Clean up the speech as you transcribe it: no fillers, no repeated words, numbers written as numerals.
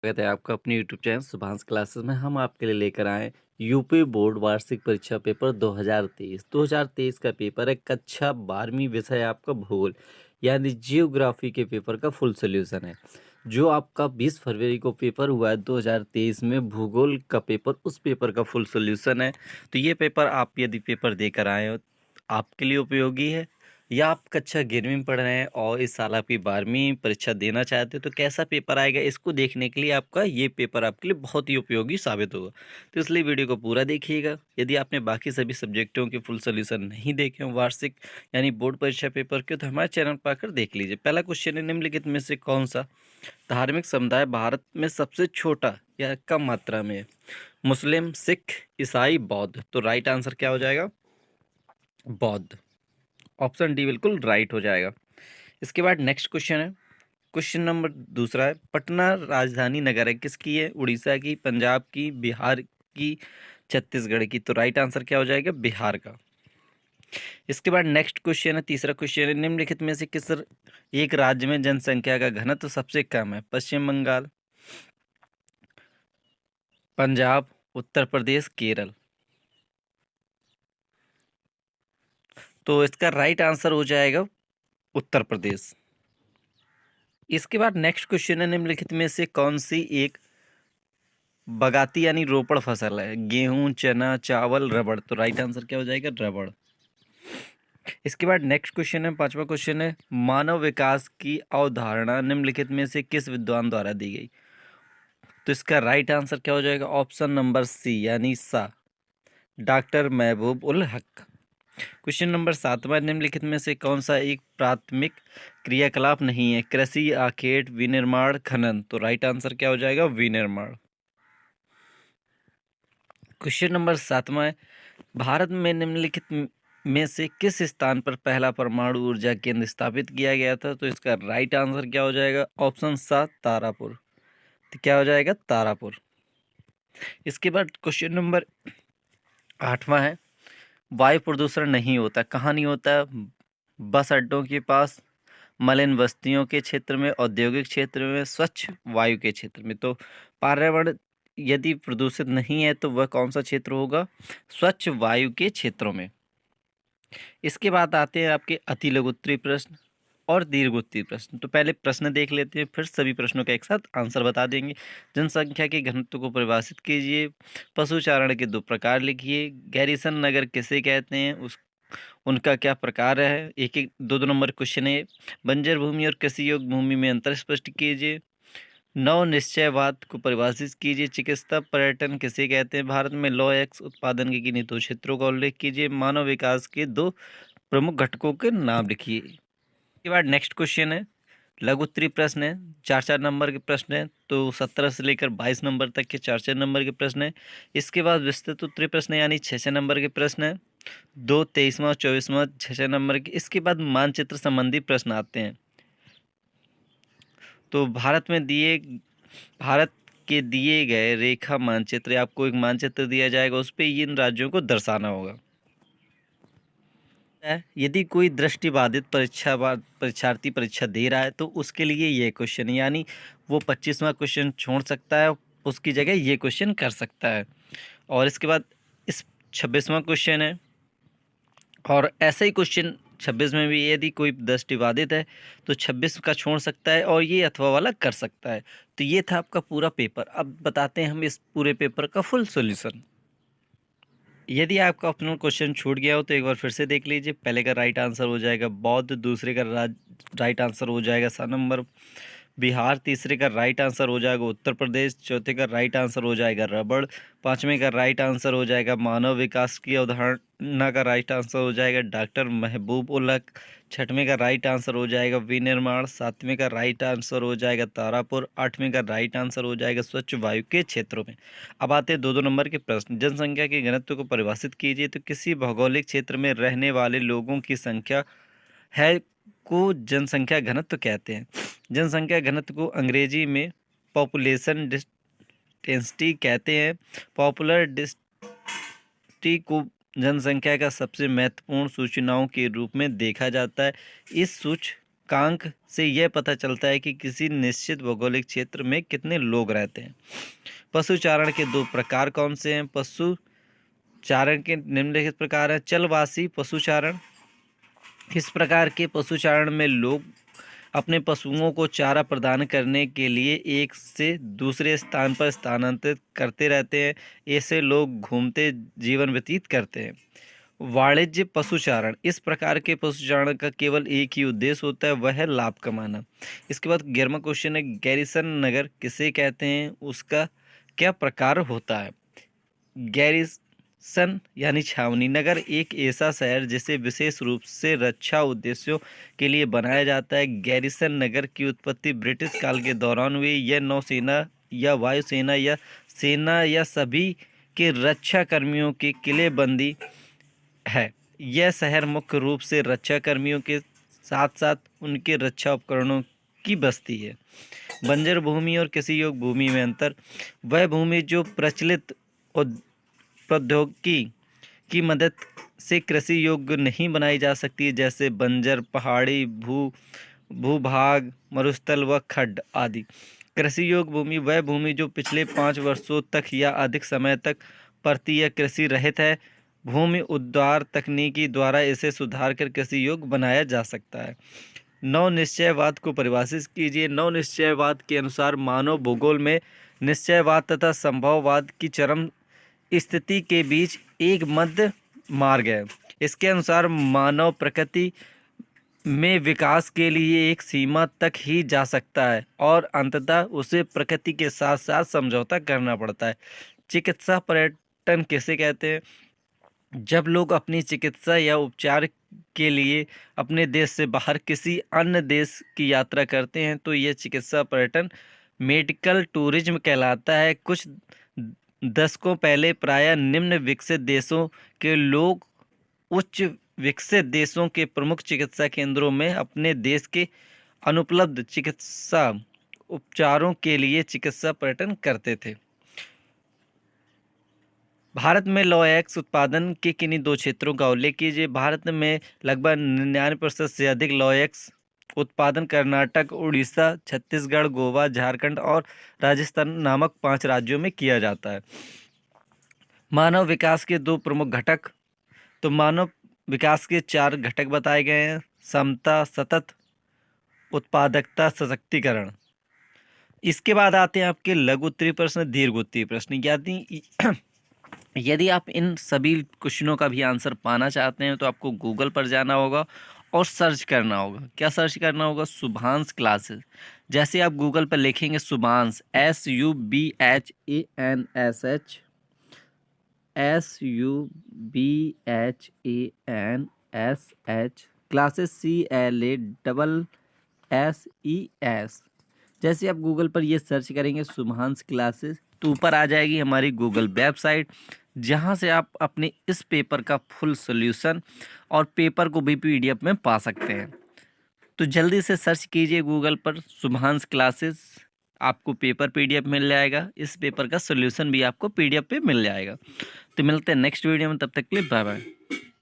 स्वागत है आपका अपने यूट्यूब चैनल सुभाष क्लासेस में। हम आपके लिए लेकर आए यूपी बोर्ड वार्षिक परीक्षा पेपर 2023 का पेपर है। कक्षा 12वीं विषय आपका भूगोल यानी जियोग्राफी के पेपर का फुल सोल्यूशन है। जो आपका 20 फरवरी को पेपर हुआ है 2023 में भूगोल का पेपर, उस पेपर का फुल सोल्यूशन है। तो ये पेपर आप यदि पेपर देकर आए हो आपके लिए उपयोगी है, या आप कक्षा 11वीं में पढ़ रहे हैं और इस साल आपकी 12वीं परीक्षा देना चाहते हो तो कैसा पेपर आएगा इसको देखने के लिए आपका ये पेपर आपके लिए बहुत ही उपयोगी साबित होगा। तो इसलिए वीडियो को पूरा देखिएगा। यदि आपने बाकी सभी सब्जेक्टों के फुल सोल्यूशन नहीं देखे हो वार्षिक यानी बोर्ड परीक्षा पेपर के, तो हमारे चैनल पर आकर देख लीजिए। पहला क्वेश्चन है, निम्नलिखित में से कौन सा धार्मिक समुदाय भारत में सबसे छोटा या कम मात्रा में है? मुस्लिम, सिख, ईसाई, बौद्ध। तो राइट आंसर क्या हो जाएगा? बौद्ध। ऑप्शन डी बिल्कुल राइट हो जाएगा। इसके बाद नेक्स्ट क्वेश्चन है, क्वेश्चन नंबर दूसरा है, पटना राजधानी नगर है, किसकी है? उड़ीसा की, पंजाब की, बिहार की, छत्तीसगढ़ की। तो राइट आंसर क्या हो जाएगा? बिहार का। इसके बाद नेक्स्ट क्वेश्चन है, तीसरा क्वेश्चन है, निम्नलिखित में से किस एक राज्य में जनसंख्या का घनत्व सबसे कम है? पश्चिम बंगाल, पंजाब, उत्तर प्रदेश, केरल। तो इसका राइट आंसर हो जाएगा उत्तर प्रदेश। इसके बाद नेक्स्ट क्वेश्चन है, निम्नलिखित में से कौन सी एक बगाती यानी रोपड़ फसल है? गेहूं, चना, चावल, रबड़। तो राइट आंसर क्या हो जाएगा? रबड़। इसके बाद नेक्स्ट क्वेश्चन है, पांचवा क्वेश्चन है, मानव विकास की अवधारणा निम्नलिखित में से किस विद्वान द्वारा दी गई? तो इसका राइट आंसर क्या हो जाएगा? ऑप्शन नंबर सी यानी सा, डॉक्टर महबूब उल हक। क्वेश्चन नंबर सातवां, निम्नलिखित में से कौन सा एक प्राथमिक क्रियाकलाप नहीं है? कृषि, आखेट, विनिर्माण, खनन। तो राइट आंसर क्या हो जाएगा? विनिर्माण। क्वेश्चन नंबर सातवां है, भारत में निम्नलिखित में से किस स्थान पर पहला परमाणु ऊर्जा केंद्र स्थापित किया गया था? तो इसका राइट आंसर क्या हो जाएगा? ऑप्शन सा, तारापुर। तो क्या हो जाएगा? तारापुर। इसके बाद क्वेश्चन नंबर आठवां है, वायु प्रदूषण नहीं होता, कहाँ नहीं होता? बस अड्डों के पास, मलिन बस्तियों के क्षेत्र में, औद्योगिक क्षेत्र में, स्वच्छ वायु के क्षेत्र में। तो पर्यावरण यदि प्रदूषित नहीं है तो वह कौन सा क्षेत्र होगा? स्वच्छ वायु के क्षेत्रों में। इसके बाद आते हैं आपके अति लघु उत्तरीय प्रश्न और दीर्घ उत्तरीय प्रश्न। तो पहले प्रश्न देख लेते हैं, फिर सभी प्रश्नों का एक साथ आंसर बता देंगे। जनसंख्या के घनत्व को परिभाषित कीजिए। पशुचारण के दो प्रकार लिखिए। गैरीसन नगर किसे कहते हैं, उस उनका क्या प्रकार है? एक एक दो दो नंबर क्वेश्चन है। बंजर भूमि और कृषि योग्य भूमि में अंतर स्पष्ट कीजिए। नव निश्चयवाद को परिभाषित कीजिए। चिकित्सा पर्यटन किसे कहते हैं? भारत में लॉ एक्स उत्पादन के किन्हीं दो क्षेत्रों का उल्लेख कीजिए। मानव विकास के दो प्रमुख घटकों के नाम लिखिए। इसके बाद नेक्स्ट क्वेश्चन है, लघु उत्तरीय प्रश्न है, चार चार नंबर के प्रश्न है। तो 17 से लेकर 22 नंबर तक के चार चार नंबर के प्रश्न है। इसके बाद विस्तृत उत्तरीय प्रश्न है, यानी छः छः नंबर के प्रश्न है। दो 23वां 24वां छः छः नंबर के। इसके बाद मानचित्र संबंधी प्रश्न आते हैं। तो भारत के दिए गए रेखा मानचित्र, आपको एक मानचित्र दिया जाएगा, उस पर इन राज्यों को दर्शाना होगा। यदि कोई दृष्टिबाधित परीक्षार्थी परीक्षा दे रहा है तो उसके लिए ये क्वेश्चन, यानी वो 25वां क्वेश्चन छोड़ सकता है, उसकी जगह ये क्वेश्चन कर सकता है। और इसके बाद इस 26वां क्वेश्चन है, और ऐसे ही क्वेश्चन 26 में भी यदि कोई दृष्टिबाधित है तो 26 का छोड़ सकता है और ये अथवा वाला कर सकता है। तो ये था आपका पूरा पेपर। अब बताते हैं हम इस पूरे पेपर का फुल सॉल्यूशन। यदि आपका ऑप्शनल क्वेश्चन छूट गया हो तो एक बार फिर से देख लीजिए। पहले का राइट आंसर हो जाएगा बौद्ध, दूसरे का राइट आंसर हो जाएगा सा नंबर बिहार, तीसरे का राइट आंसर हो जाएगा उत्तर प्रदेश, चौथे का राइट आंसर हो जाएगा रबड़, पांचवें का राइट आंसर हो जाएगा मानव विकास की अवधारणा का राइट आंसर हो जाएगा डॉक्टर महबूब उल हक, छठवें का राइट आंसर हो जाएगा विनिर्माण, सातवें का राइट आंसर हो जाएगा तारापुर, आठवें का राइट आंसर हो जाएगा स्वच्छ वायु के क्षेत्रों में। अब आते हैं दो दो नंबर के प्रश्न। जनसंख्या के घनत्व को परिभाषित कीजिए। तो किसी भौगोलिक क्षेत्र में रहने वाले लोगों की संख्या है को जनसंख्या घनत्व कहते हैं। जनसंख्या घनत्व को अंग्रेजी में पॉपुलेशन डेंसिटी कहते हैं। पॉपुलर डेंसिटी को जनसंख्या का सबसे महत्वपूर्ण सूचनाओं के रूप में देखा जाता है। इस सूचकांक से यह पता चलता है कि किसी निश्चित भौगोलिक क्षेत्र में कितने लोग रहते हैं। पशुचारण के दो प्रकार कौन से हैं? पशुचारण के निम्नलिखित प्रकार हैं। चलवासी पशुचारण, इस प्रकार के पशुचारण में लोग अपने पशुओं को चारा प्रदान करने के लिए एक से दूसरे स्थान पर स्थानांतरित करते रहते हैं। ऐसे लोग घूमते जीवन व्यतीत करते हैं। वाणिज्य पशुचारण, इस प्रकार के पशुचारण का केवल एक ही उद्देश्य होता है, वह है लाभ कमाना। इसके बाद 11वां क्वेश्चन है, गैरिसन नगर किसे कहते हैं, उसका क्या प्रकार होता है? गैरिसन यानी छावनी नगर एक ऐसा शहर जिसे विशेष रूप से रक्षा उद्देश्यों के लिए बनाया जाता है। गैरिसन नगर की उत्पत्ति ब्रिटिश काल के दौरान हुई। यह नौसेना या वायुसेना या सेना या सभी के रक्षा कर्मियों की किलेबंदी है। यह शहर मुख्य रूप से रक्षा कर्मियों के साथ साथ उनके रक्षा उपकरणों की बस्ती है। बंजर भूमि और कृषि योग्य भूमि में अंतर, वह भूमि जो प्रचलित प्रौद्योगिकी की मदद से कृषि योग्य नहीं बनाई जा सकती, जैसे बंजर पहाड़ी भूभाग, मरुस्थल व खड्ड आदि। कृषि योग्य भूमि वह भूमि जो पिछले 5 वर्षों तक या अधिक समय तक परती या कृषि रहित है। भूमि उद्धार तकनीकी द्वारा इसे सुधार कर कृषि योग्य बनाया जा सकता है। नव निश्चयवाद को परिभाषित कीजिए। नव निश्चयवाद के अनुसार मानव भूगोल में निश्चयवाद तथा संभववाद की चरम स्थिति के बीच एक मध्य मार्ग है। इसके अनुसार मानव प्रकृति में विकास के लिए एक सीमा तक ही जा सकता है और अंततः उसे प्रकृति के साथ साथ समझौता करना पड़ता है। चिकित्सा पर्यटन किसे कहते हैं? जब लोग अपनी चिकित्सा या उपचार के लिए अपने देश से बाहर किसी अन्य देश की यात्रा करते हैं तो यह चिकित्सा पर्यटन मेडिकल टूरिज्म कहलाता है। कुछ दशकों पहले प्रायः निम्न विकसित देशों के लोग उच्च विकसित देशों के प्रमुख चिकित्सा केंद्रों में अपने देश के अनुपलब्ध चिकित्सा उपचारों के लिए चिकित्सा पर्यटन करते थे। भारत में लौह उत्पादन के किन्हीं दो क्षेत्रों का उल्लेख कीजिए। भारत में लगभग 99% से अधिक लौह उत्पादन कर्नाटक, उड़ीसा, छत्तीसगढ़, गोवा, झारखंड और राजस्थान नामक 5 राज्यों में किया जाता है। मानव विकास के दो प्रमुख घटक, तो मानव विकास के 4 घटक बताए गए हैं। समता, सतत, उत्पादकता, सशक्तिकरण। इसके बाद आते हैं आपके लघु उत्तरीय प्रश्न, दीर्घ उत्तरीय प्रश्न। यदि आप इन सभी क्वेश्चनों का भी आंसर पाना चाहते हैं तो आपको गूगल पर जाना होगा और सर्च करना होगा। क्या सर्च करना होगा? शुभांश क्लासेस। जैसे आप गूगल पर लिखेंगे शुभांश, SUBHANSH क्लासेस CLASSES। जैसे आप गूगल पर ये सर्च करेंगे शुभांश क्लासेस तो ऊपर आ जाएगी हमारी गूगल वेबसाइट, जहां से आप अपने इस पेपर का फुल सॉल्यूशन और पेपर को भी PDF में पा सकते हैं। तो जल्दी से सर्च कीजिए गूगल पर शुभांश क्लासेस, आपको पेपर PDF मिल जाएगा। इस पेपर का सॉल्यूशन भी आपको PDF पे मिल जाएगा। तो मिलते हैं नेक्स्ट वीडियो में, तब तक के लिए बाय बाय।